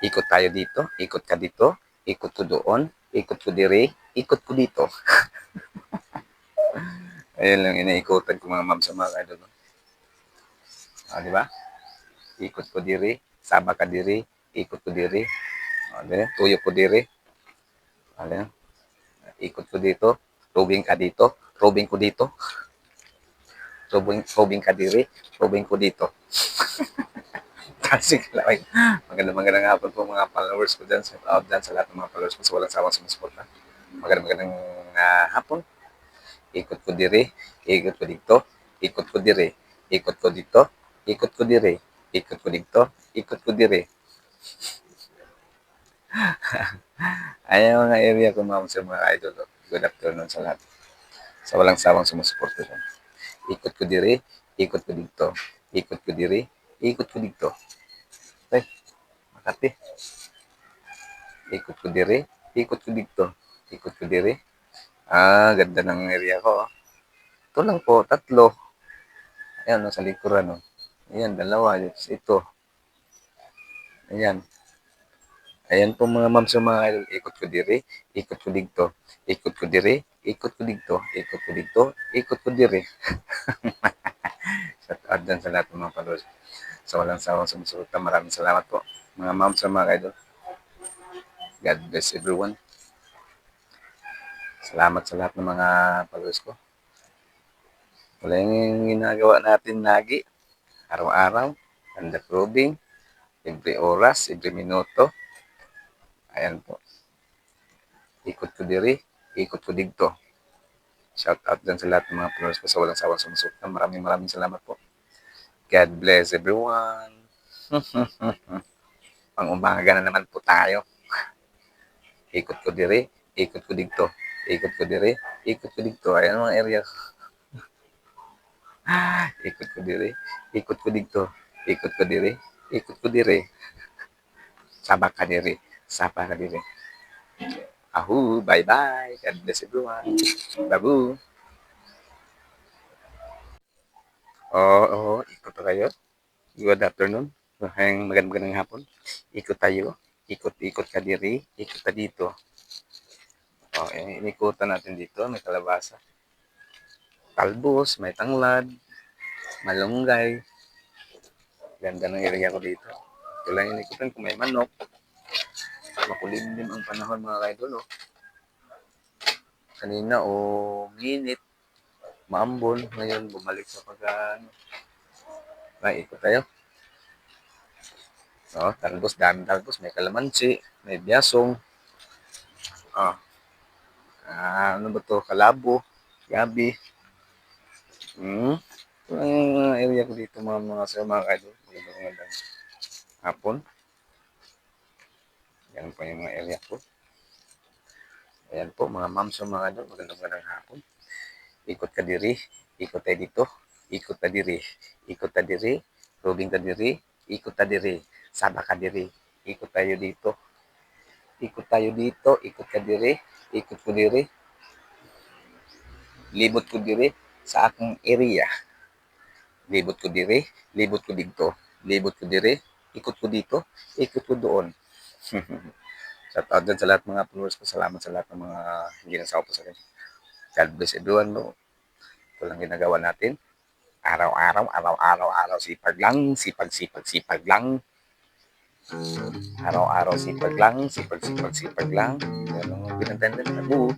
Ikot tayo dito, ikot ka dito, ikot ko doon, ikot ko dire, ikot ko dito. Ayun lang iniikutan ko mga ma'am sa mga idol. Di ba? Ikot ko dire, saba ka dire, ikot ko dire, tuyo ko dire. Ano, ikot ko dito, tubing ka dito, tubing ko dito, tubing ka dire, tubing ko dito. Kasi kalaway. Magandang hapon po mga followers ko dyan. Shout out dyan sa lahat ng mga followers ko sa walang sawang sumusuporta. Magandang hapon. Ikot ko dire, ikot ko dito, ikot ko dire, ikot ko dito, ikot ko dire, ikot ko dito, ikot ko dire. Ayan mga area ko mga sa mga idol. Good afternoon sa lahat. Sa walang sawang sumusuporta dyan. Ikot ko dire, ikot ko dito, ikot ko dire, ikot ko dito. Ay, Makati. Ikot ko dire, ikot ko dito, ikot ko dire. Ganda ng area ko. Ito lang po, 3. Ayan, no, sa likuran, no. Ayan, 2. Ito. Ayan. Ayan po mga ma'am sa mga idol. Ikot ko dire, ikot ko dito, ikot ko dire, ikot ko dito, ikot ko dito, ikot ko dire. Shout out dyan sa lahat ng mga followers. Sa walang sawang sumusuporta. Maraming salamat po. Mga ma'am sa mga idol. God bless everyone. Salamat sa lahat ng mga followers ko. Wala yung ginagawa natin lagi. Araw-araw. Under probing. Every oras, every minuto. Ayan po. Ikot ko diri, ikot ko dito. Shout out dyan sa lahat ng mga followers ko sa walang sawang sumusuporta. Maraming salamat po. God bless everyone. Pang-umaga na naman po tayo. Ikot ko diri, ikot ko dito. Ikot ko diri, ikot ko dito. Ayan mga area. Ikot ko diri, ikot ko dito. Ikot ko diri, ikot ko diri. Saba ka diri, saba ka diri. Bye-bye. God bless everyone. Babu. Ikot pa kayo. Good afternoon. Magandang hapon. Ikot tayo. Ikot ka diri, ikot ka dito. Inikutan natin dito. May kalabasa. Talbos, may tanglad, malunggay. Ganda ng area ko dito. Ito lang inikutan kung may manok. Makulimlim ang panahon mga kaidol. Kanina minit, maambon. Ngayon bumalik sa ikot tayo. Talbos, daming talbos. May kalamansi, may biyasong. Ano ba to? Kalabo, gabi. Ito lang yung area ko dito mga kaidol. Magandang hapon. Yan po yung mga area ko. Ayan po mga ma'am sa mga idol. Magandang hapon. Ikot ka diri, ikot tayo dito, ikot ka diri, ikot ka diri, rubing ka diri, ikot ka diri, saba ka diri, ikot tayo dito, ikot tayo dito, ikot ka diri, ikot ko diri, libot ko diri sa akong area. Libot ko diri, libot ko dito, libot ko diri, ikot ko dito, ikot ko doon. Shout out dyan sa lahat mga followers ko. Salamat sa lahat ng mga ginasawa po sa akin. God bless everyone. No? Ito lang ginagawa natin. Araw-araw, sipag lang, sipag lang. Araw-araw, sipag lang, sipag lang. Yan ang pinagdandan na buo.